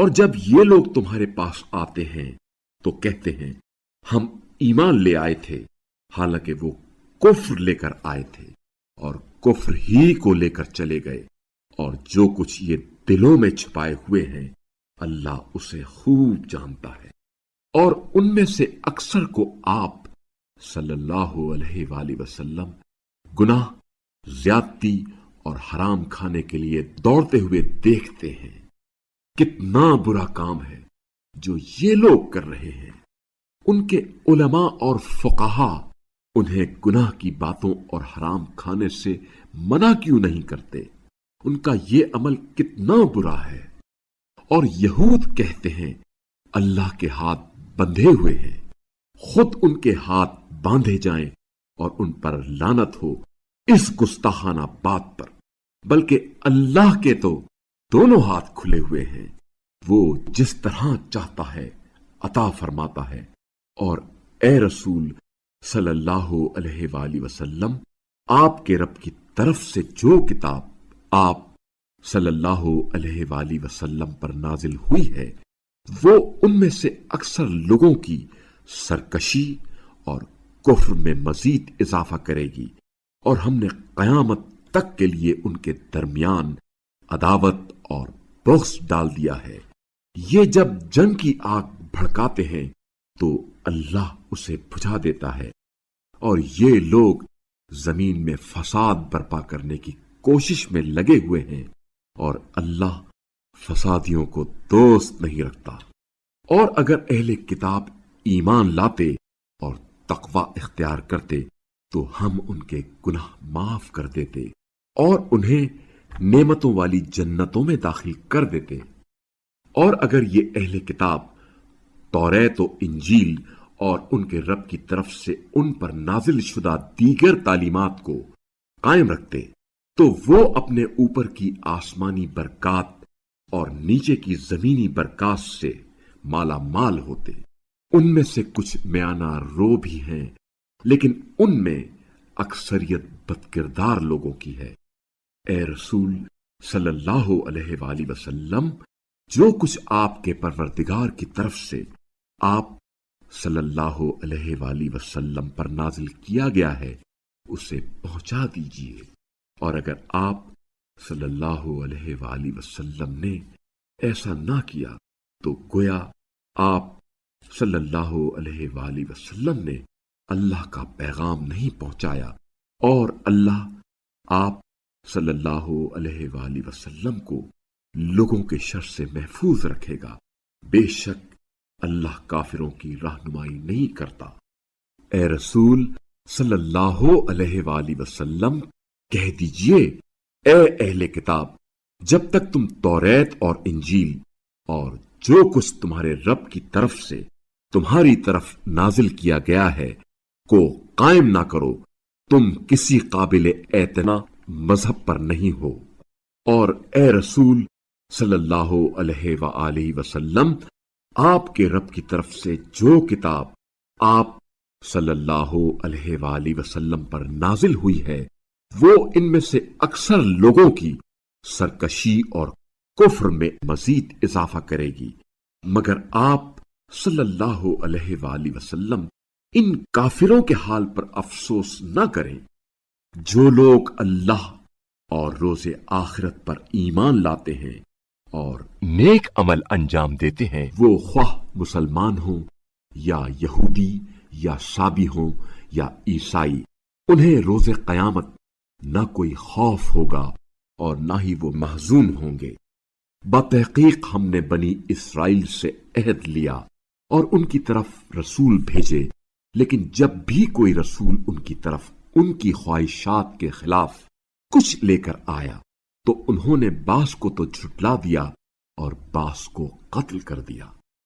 اور جب یہ لوگ تمہارے پاس آتے ہیں تو کہتے ہیں ہم ایمان لے آئے تھے، حالانکہ وہ کفر لے کر آئے تھے اور کفر ہی کو لے کر چلے گئے، اور جو کچھ یہ دلوں میں چھپائے ہوئے ہیں اللہ اسے خوب جانتا ہے۔ اور ان میں سے اکثر کو آپ صلی اللہ علیہ وآلہ وسلم گناہ، زیادتی اور حرام کھانے کے لیے دوڑتے ہوئے دیکھتے ہیں۔ کتنا برا کام ہے جو یہ لوگ کر رہے ہیں۔ ان کے علماء اور فقہا انہیں گناہ کی باتوں اور حرام کھانے سے منع کیوں نہیں کرتے؟ ان کا یہ عمل کتنا برا ہے۔ اور یہود کہتے ہیں اللہ کے ہاتھ بندھے ہوئے ہیں، خود ان کے ہاتھ باندھے جائیں اور ان پر لعنت ہو اس گستاخانہ بات پر، بلکہ اللہ کے تو دونوں ہاتھ کھلے ہوئے ہیں، وہ جس طرح چاہتا ہے عطا فرماتا ہے۔ اور اے رسول صلی اللہ علیہ وآلہ وسلم، آپ کے رب کی طرف سے جو کتاب آپ صلی اللہ علیہ وآلہ وسلم پر نازل ہوئی ہے وہ ان میں سے اکثر لوگوں کی سرکشی اور کفر میں مزید اضافہ کرے گی، اور ہم نے قیامت تک کے لیے ان کے درمیان عداوت اور بغض ڈال دیا ہے۔ یہ جب جنگ کی آگ بھڑکاتے ہیں تو اللہ اسے بجھا دیتا ہے، اور یہ لوگ زمین میں فساد برپا کرنے کی کوشش میں لگے ہوئے ہیں، اور اللہ فسادیوں کو دوست نہیں رکھتا۔ اور اگر اہل کتاب ایمان لاتے اور تقوی اختیار کرتے تو ہم ان کے گناہ معاف کر دیتے اور انہیں نعمتوں والی جنتوں میں داخل کر دیتے۔ اور اگر یہ اہل کتاب توریت و انجیل اور ان کے رب کی طرف سے ان پر نازل شدہ دیگر تعلیمات کو قائم رکھتے تو وہ اپنے اوپر کی آسمانی برکات اور نیچے کی زمینی برکات سے مالا مال ہوتے۔ ان میں سے کچھ میانہ رو بھی ہیں، لیکن ان میں اکثریت بدکردار لوگوں کی ہے۔ اے رسول صلی اللہ علیہ وآلہ وسلم، جو کچھ آپ کے پروردگار کی طرف سے آپ صلی اللہ علیہ وآلہ وسلم پر نازل کیا گیا ہے اسے پہنچا دیجیے، اور اگر آپ صلی اللہ علیہ وآلہ وسلم نے ایسا نہ کیا تو گویا آپ صلی اللہ علیہ وآلہ وسلم نے اللہ کا پیغام نہیں پہنچایا، اور اللہ آپ صلی اللہ علیہ وآلہ وسلم کو لوگوں کے شر سے محفوظ رکھے گا۔ بے شک اللہ کافروں کی رہنمائی نہیں کرتا۔ اے رسول صلی اللہ علیہ وآلہ وسلم، کہہ دیجئے اے اہل کتاب، جب تک تم توریت اور انجیل اور جو کچھ تمہارے رب کی طرف سے تمہاری طرف نازل کیا گیا ہے کو قائم نہ کرو، تم کسی قابل اعتنا مذہب پر نہیں ہو۔ اور اے رسول صلی اللہ علیہ وآلہ وسلم، آپ کے رب کی طرف سے جو کتاب آپ صلی اللہ علیہ وآلہ وسلم پر نازل ہوئی ہے وہ ان میں سے اکثر لوگوں کی سرکشی اور کفر میں مزید اضافہ کرے گی، مگر آپ صلی اللہ علیہ وآلہ وسلم ان کافروں کے حال پر افسوس نہ کریں۔ جو لوگ اللہ اور روز آخرت پر ایمان لاتے ہیں اور نیک عمل انجام دیتے ہیں، وہ خواہ مسلمان ہوں یا یہودی یا سابی ہوں یا عیسائی، انہیں روز قیامت نہ کوئی خوف ہوگا اور نہ ہی وہ محزون ہوں گے۔ بتحقیق ہم نے بنی اسرائیل سے عہد لیا اور ان کی طرف رسول بھیجے، لیکن جب بھی کوئی رسول ان کی طرف ان کی خواہشات کے خلاف کچھ لے کر آیا تو انہوں نے بعض کو تو جھٹلا دیا اور بعض کو قتل کر دیا۔